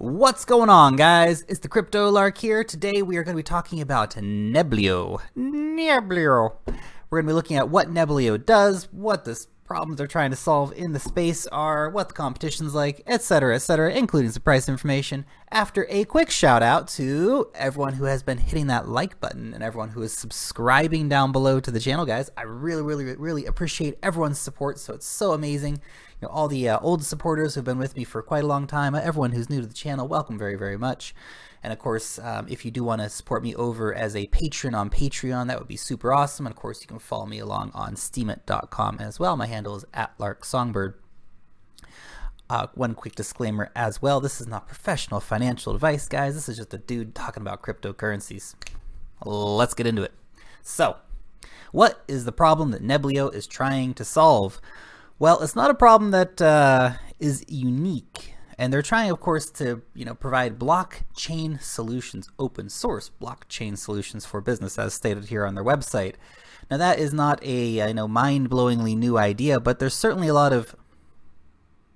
What's going on, guys? It's the Crypto Lark here. Today we are going to be talking about Neblio. We're going to be looking at what Neblio does, what the problems they're trying to solve in the space are, what the competition's like, etc., including some price information. After a quick shout out to everyone who has been hitting that like button and everyone who is subscribing down below to the channel, guys. I really appreciate everyone's support. So it's so amazing. You know, all the old supporters who've been with me for quite a long time, everyone who's new to the channel, welcome very much. And of course, if you do want to support me over as a patron on Patreon, that would be super awesome. And of course, you can follow me along on steemit.com as well. My handle is @LarkSongbird. One quick disclaimer as well, this is not professional financial advice, guys. This is just a dude talking about cryptocurrencies. Let's get into it. So, what is the problem that Neblio is trying to solve? Well, it's not a problem that is unique, and they're trying, of course, to provide blockchain solutions, open source blockchain solutions for business, as stated here on their website. Now, that is not a mind-blowingly new idea, but there's certainly a lot of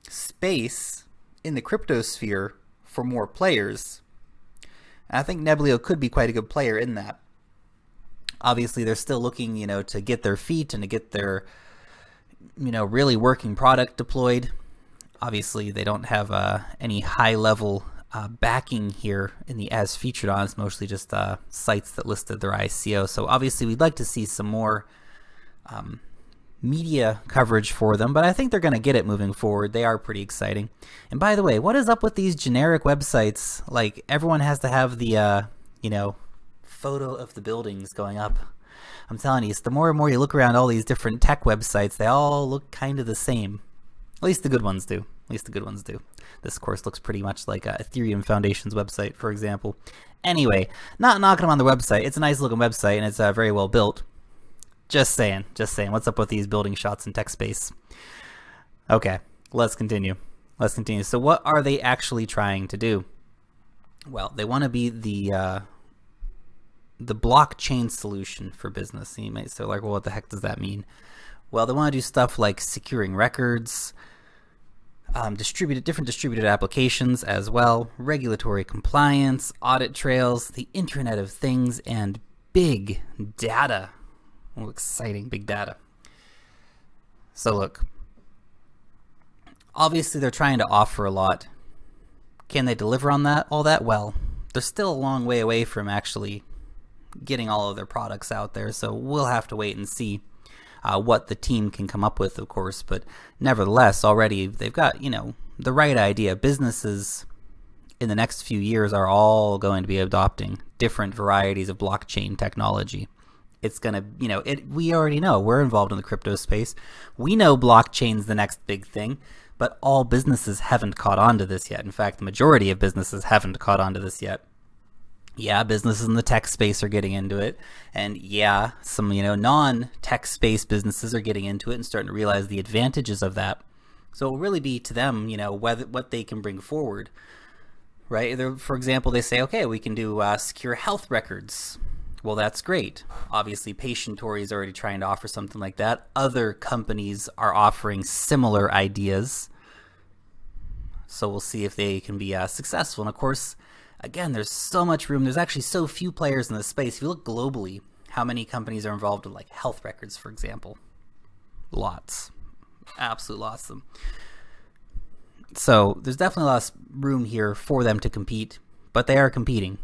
space in the crypto sphere for more players. And I think Neblio could be quite a good player in that. Obviously, they're still looking, to get their feet and to get their really working product deployed. Obviously, they don't have any high-level backing here in the as featured on. It's mostly just sites that listed their ICO. So obviously, we'd like to see some more media coverage for them, but I think they're going to get it moving forward. They are pretty exciting. And by the way, what is up with these generic websites? Like, everyone has to have the photo of the buildings going up. I'm telling you, it's the more and more you look around all these different tech websites, they all look kind of the same. At least the good ones do. This, of course, looks pretty much like Ethereum Foundation's website, for example. Anyway, not knocking them on the website. It's a nice looking website, and it's very well built. Just saying. What's up with these building shots in tech space? Okay, let's continue. So what are they actually trying to do? Well, they want to be the blockchain solution for business. And you might say, like, well, what the heck does that mean? Well, they want to do stuff like securing records, different distributed applications as well, regulatory compliance, audit trails, the Internet of Things, and big data. Oh, exciting, big data. So look, obviously they're trying to offer a lot. Can they deliver on all that? Well, they're still a long way away from actually getting all of their products out there, so we'll have to wait and see what the team can come up with, of course. But nevertheless, already they've got the right idea. Businesses in the next few years are all going to be adopting different varieties of blockchain technology. It's gonna, we already know, we're involved in the crypto space. We know blockchain's the next big thing, but all businesses haven't caught on to this yet. In fact, the majority of businesses haven't caught on to this yet. Yeah, businesses in the tech space are getting into it, and yeah, some non-tech space businesses are getting into it and starting to realize the advantages of that. So it will really be to them, what they can bring forward, right? For example, they say, okay, we can do secure health records. Well, that's great. Obviously, Patientory is already trying to offer something like that. Other companies are offering similar ideas. So we'll see if they can be successful. And of course, again, there's so much room. There's actually so few players in this space. If you look globally, how many companies are involved with like health records, for example? Lots. Absolute lots of them. So there's definitely a lot of room here for them to compete, but they are competing.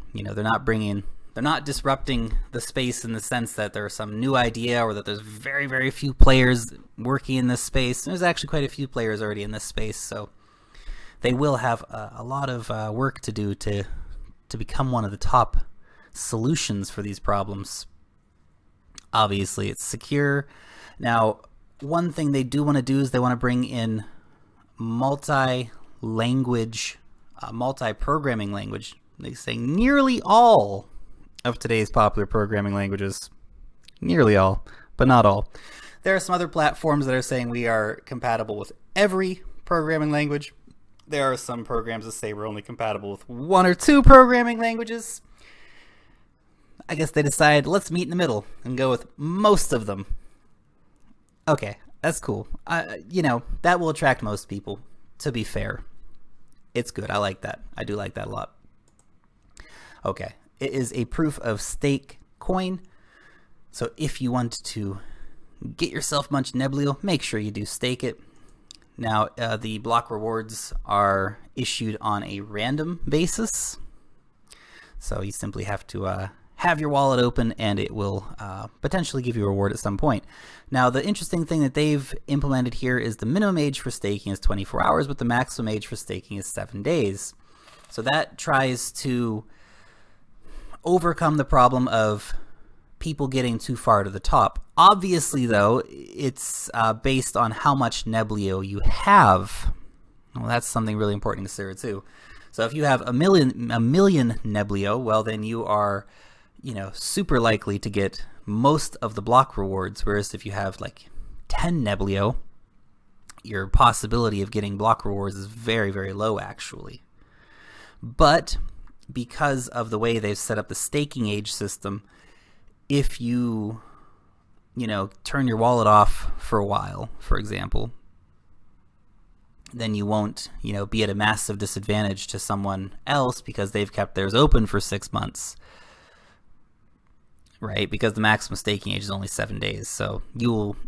They're not disrupting the space in the sense that there's some new idea or that there's very few players working in this space. There's actually quite a few players already in this space, so they will have a lot of work to do to become one of the top solutions for these problems. Obviously, it's secure. Now, one thing they do want to do is they want to bring in multi-language, multi-programming language. They say nearly all of today's popular programming languages. Nearly all, but not all. There are some other platforms that are saying we are compatible with every programming language. There are some programs that say we're only compatible with 1 or 2 programming languages. I guess they decided, let's meet in the middle and go with most of them. Okay, that's cool. That will attract most people, to be fair. It's good. I like that. I do like that a lot. Okay. It is a proof of stake coin. So if you want to get yourself a bunch of Neblio, make sure you do stake it. Now, the block rewards are issued on a random basis. So you simply have to have your wallet open, and it will potentially give you a reward at some point. Now, the interesting thing that they've implemented here is the minimum age for staking is 24 hours, but the maximum age for staking is 7 days. So that tries to overcome the problem of people getting too far to the top. Obviously, though, it's based on how much Neblio you have. Well, that's something really important to consider too. So if you have a million Neblio, well, then you are, super likely to get most of the block rewards. Whereas if you have like 10 Neblio, your possibility of getting block rewards is very, very low, actually. But because of the way they've set up the staking age system, if you, turn your wallet off for a while, for example, then you won't, be at a massive disadvantage to someone else because they've kept theirs open for 6 months, right? Because the maximum staking age is only 7 days. So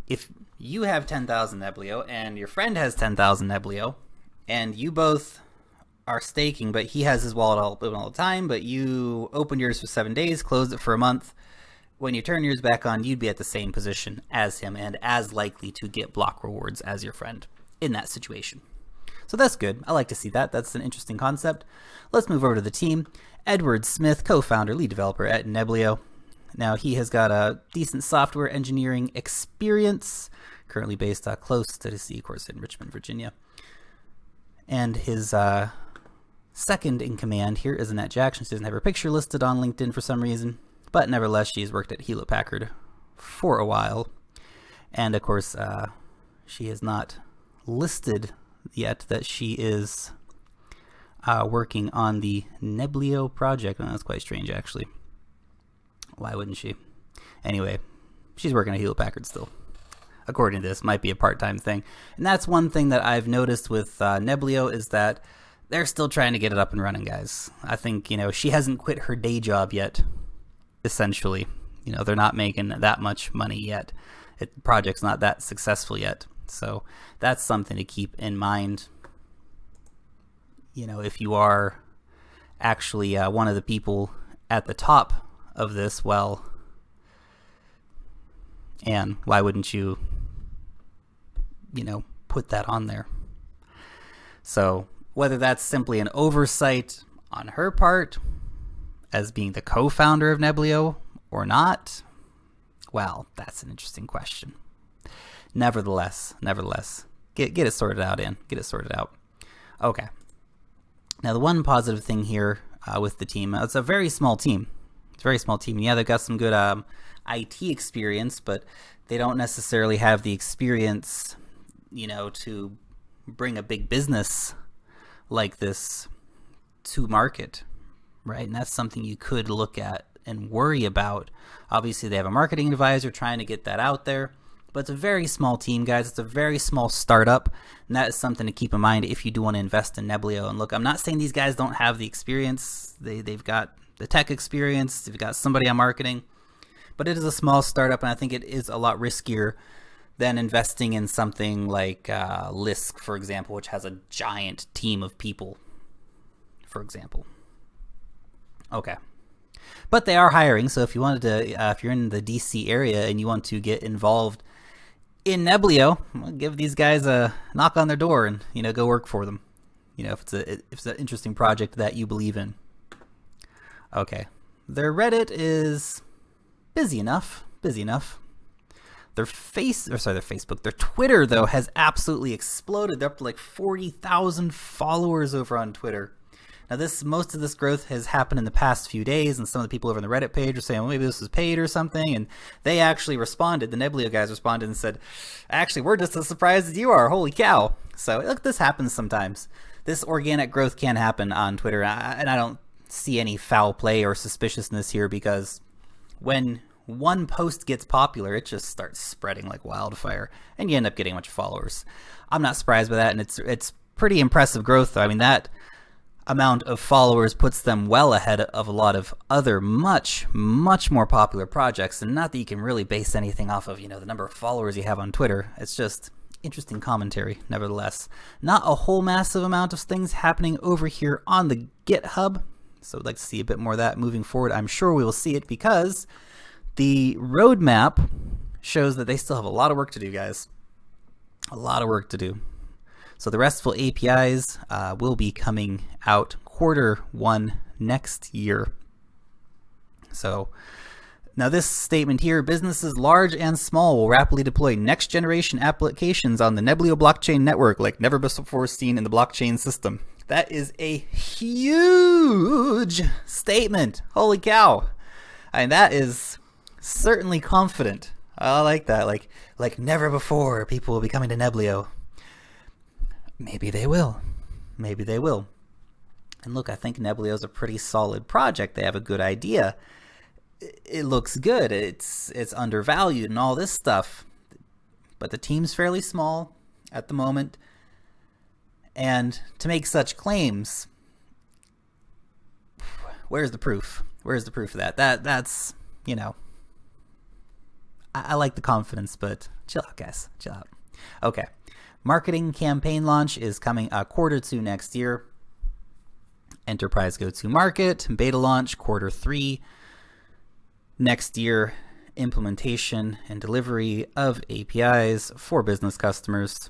if you have 10,000 Neblio and your friend has 10,000 Neblio, and you both are staking, but he has his wallet open all the time, but you opened yours for 7 days, closed it for a month. When you turn yours back on, you'd be at the same position as him and as likely to get block rewards as your friend in that situation. So that's good. I like to see that. That's an interesting concept. Let's move over to the team. Edward Smith, co-founder, lead developer at Neblio. Now, he has got a decent software engineering experience, currently based close to DC, of course, in Richmond, Virginia. And his second in command here is Annette Jackson. She doesn't have her picture listed on LinkedIn for some reason, but nevertheless, she's worked at Hewlett-Packard for a while. And of course, she has not listed yet that she is working on the Neblio project. Oh, that's quite strange, actually. Why wouldn't she? Anyway, she's working at Hewlett-Packard still. According to this, might be a part-time thing. And that's one thing that I've noticed with Neblio is that they're still trying to get it up and running, guys. I think, she hasn't quit her day job yet, essentially. They're not making that much money yet. The project's not that successful yet. So that's something to keep in mind. If you are actually one of the people at the top of this, well, and why wouldn't you, put that on there? So whether that's simply an oversight on her part as being the co-founder of Neblio or not, well, that's an interesting question. Nevertheless, get it sorted out, get it sorted out. Okay. Now, the one positive thing here with the team, it's a very small team. It's a very small team. Yeah, they've got some good IT experience, but they don't necessarily have the experience, to bring a big business like this to market, right? And that's something you could look at and worry about. Obviously, they have a marketing advisor trying to get that out there, but it's a very small team, guys. It's a very small startup, and that is something to keep in mind if you do want to invest in Neblio. And look, I'm not saying these guys don't have the experience. They've got the tech experience. They've got somebody on marketing, but it is a small startup, and I think it is a lot riskier than investing in something like Lisk, for example, which has a giant team of people, for example. Okay. But they are hiring, so if you wanted to, if you're in the DC area and you want to get involved in Neblio, well, give these guys a knock on their door and go work for them. If it's an interesting project that you believe in. Okay, their Reddit is busy enough. Their Facebook, their Twitter though has absolutely exploded. They're up to like 40,000 followers over on Twitter. Now, most of this growth has happened in the past few days, and some of the people over on the Reddit page are saying, well, maybe this was paid or something, and they actually responded. The Neblio guys responded and said, actually, we're just as surprised as you are. Holy cow. So, look, this happens sometimes. This organic growth can happen on Twitter, and I don't see any foul play or suspiciousness here, because when one post gets popular, it just starts spreading like wildfire, and you end up getting a bunch of followers. I'm not surprised by that, and it's pretty impressive growth, though. I mean, that amount of followers puts them well ahead of a lot of other much more popular projects. And not that you can really base anything off of, you know, the number of followers you have on Twitter. It's just interesting commentary, nevertheless. Not a whole massive amount of things happening over here on the GitHub, so I'd like to see a bit more of that moving forward. I'm sure we will see it because the roadmap shows that they still have a lot of work to do, guys. A lot of work to do. So the RESTful APIs will be coming out Q1 next year. So now this statement here, businesses large and small will rapidly deploy next generation applications on the Neblio blockchain network like never before seen in the blockchain system. That is a huge statement. Holy cow. And that is certainly confident. I like that. Like never before people will be coming to Neblio. Maybe they will. Maybe they will. And look, I think Neblio is a pretty solid project. They have a good idea. It looks good. It's undervalued and all this stuff. But the team's fairly small at the moment. And to make such claims, where's the proof? Where's the proof of that? That's, you know, I like the confidence, but chill out, guys. Chill out. Okay. Marketing campaign launch is coming Q2 next year. Enterprise go-to-market, beta launch Q3 next year. Implementation and delivery of APIs for business customers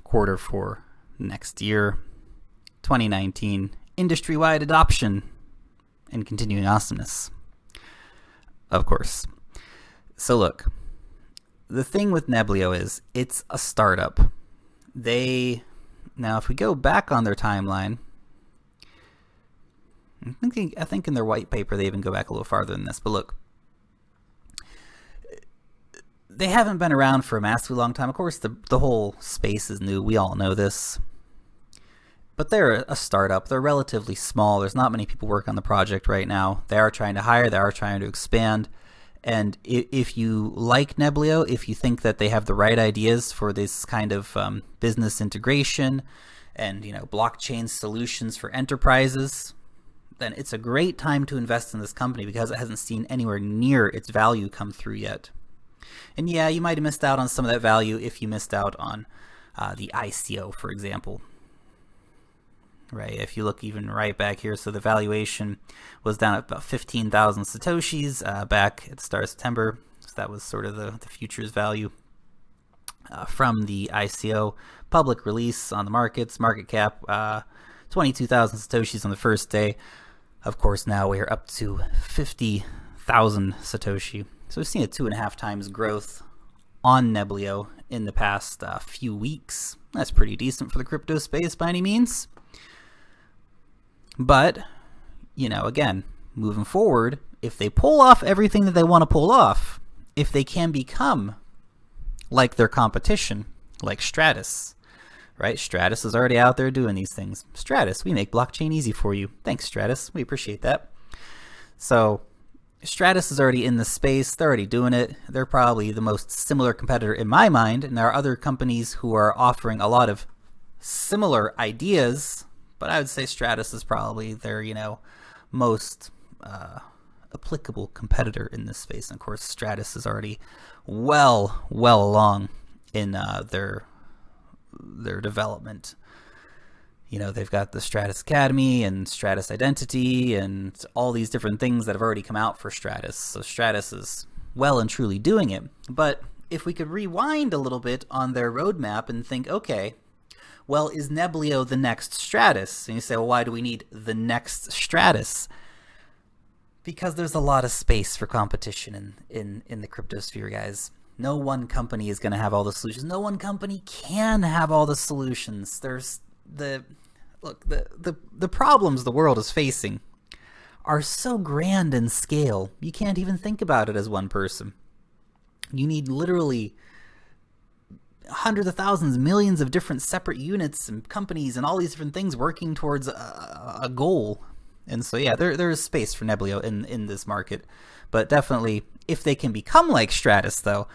Q4 next year. 2019 industry-wide adoption and continuing awesomeness, of course. So look, the thing with Neblio is it's a startup. Now if we go back on their timeline, I think in their white paper they even go back a little farther than this, but look, they haven't been around for a massively long time. Of course, the whole space is new. We all know this. But they're a startup. They're relatively small. There's not many people working on the project right now. They are trying to hire. They are trying to expand. And if you like Neblio, if you think that they have the right ideas for this kind of business integration and, you know, blockchain solutions for enterprises, then it's a great time to invest in this company because it hasn't seen anywhere near its value come through yet. And yeah, you might have missed out on some of that value if you missed out on the ICO, for example. Right, if you look even right back here, so the valuation was down at about 15,000 Satoshis back at the start of September. So that was sort of the futures value from the ICO public release on the markets. Market cap 22,000 Satoshis on the first day. Of course, now we're up to 50,000 Satoshi. So we've seen a 2.5 times growth on Neblio in the past few weeks. That's pretty decent for the crypto space by any means. But, you know, again, moving forward, if they pull off everything that they want to pull off, if they can become like their competition, like Stratis, right? Stratis is already out there doing these things. Stratis, we make blockchain easy for you. Thanks, Stratis. We appreciate that. So Stratis is already in the space. They're already doing it. They're probably the most similar competitor in my mind. And there are other companies who are offering a lot of similar ideas, but I would say Stratis is probably their, you know, most applicable competitor in this space. And of course, Stratis is already well along in their development. You know, they've got the Stratis Academy and Stratis Identity and all these different things that have already come out for Stratis. So Stratis is well and truly doing it. But if we could rewind a little bit on their roadmap and think, okay, well, is Neblio the next Stratis? And you say, well, why do we need the next Stratis? Because there's a lot of space for competition in the crypto sphere, guys. No one company is going to have all the solutions. No one company can have all the solutions. There's the problems the world is facing are so grand in scale, you can't even think about it as one person. You need literally hundreds of thousands, millions of different separate units and companies and all these different things working towards a goal. And so, yeah, there is space for Neblio in this market. But definitely, if they can become like Stratis, though,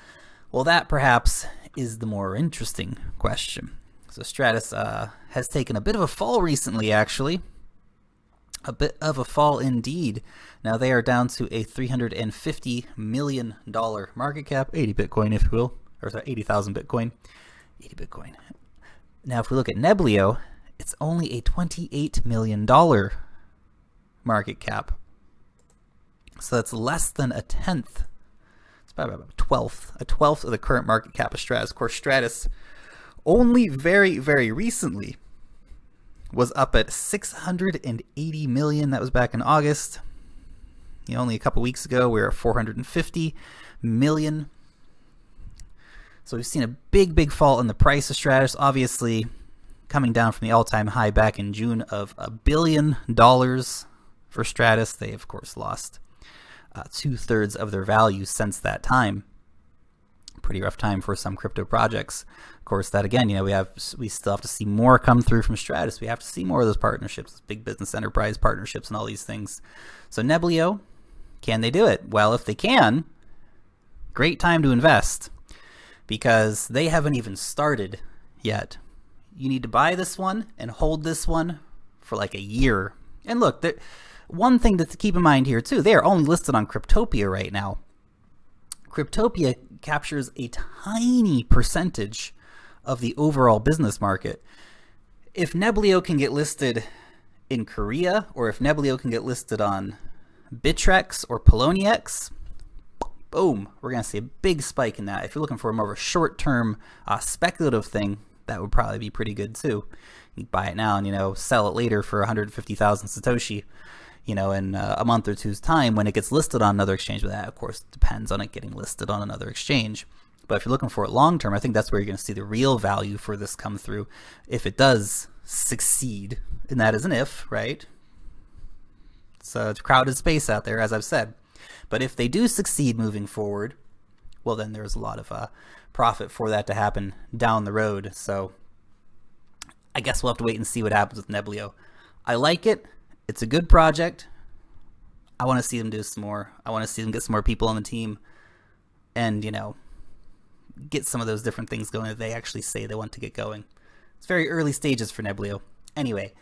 well, that perhaps is the more interesting question. So Stratis has taken a bit of a fall recently, actually. A bit of a fall indeed. Now they are down to a $350 million market cap, 80 Bitcoin if you will, or sorry, 80,000 Bitcoin, 80 Bitcoin. Now if we look at Neblio, it's only a $28 million market cap. So that's less than a tenth. It's about a twelfth of the current market cap of Stratis. Of course, Stratis only very, very recently was up at 680 million. That was back in August. Only a couple weeks ago, we were at 450 million. So we've seen a big fall in the price of Stratis, obviously coming down from the all-time high back in June of $1 billion for Stratis. They, of course, lost 2/3 of their value since that time. Pretty rough time for some crypto projects. Of course, that again, we still have to see more come through from Stratis. We have to see more of those partnerships, big business enterprise partnerships and all these things. So Neblio, can they do it? Well, if they can, great time to invest because they haven't even started yet. You need to buy this one and hold this one for like a year. And look, one thing to keep in mind here too, they are only listed on Cryptopia right now. Cryptopia captures a tiny percentage of the overall business market. If Neblio can get listed in Korea, or if Neblio can get listed on Bittrex or Poloniex, boom, we're going to see a big spike in that. If you're looking for more of a short-term speculative thing, that would probably be pretty good too. You buy it now and, sell it later for 150,000 Satoshi, in a month or two's time when it gets listed on another exchange. But that, of course, depends on it getting listed on another exchange. But if you're looking for it long-term, I think that's where you're going to see the real value for this come through if it does succeed. And that is an if, right? So it's a crowded space out there, as I've said. But if they do succeed moving forward, well, then there's a lot of profit for that to happen down the road. So I guess we'll have to wait and see what happens with Neblio. I like it. It's a good project. I want to see them do some more. I want to see them get some more people on the team and, get some of those different things going that they actually say they want to get going. It's very early stages for Neblio. Anyway,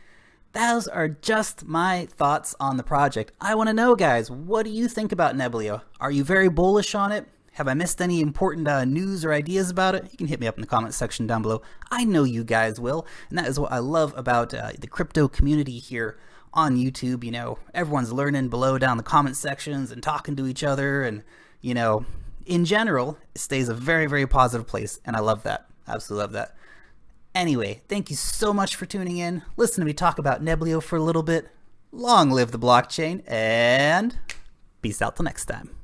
those are just my thoughts on the project. I want to know, guys, what do you think about Neblio? Are you very bullish on it? Have I missed any important news or ideas about it? You can hit me up in the comment section down below. I know you guys will. And that is what I love about the crypto community here on YouTube. Everyone's learning below down the comment sections and talking to each other. And, in general, it stays a very, very positive place. And I love that. Absolutely love that. Anyway, thank you so much for tuning in. Listen to me talk about Neblio for a little bit. Long live the blockchain, and peace out till next time.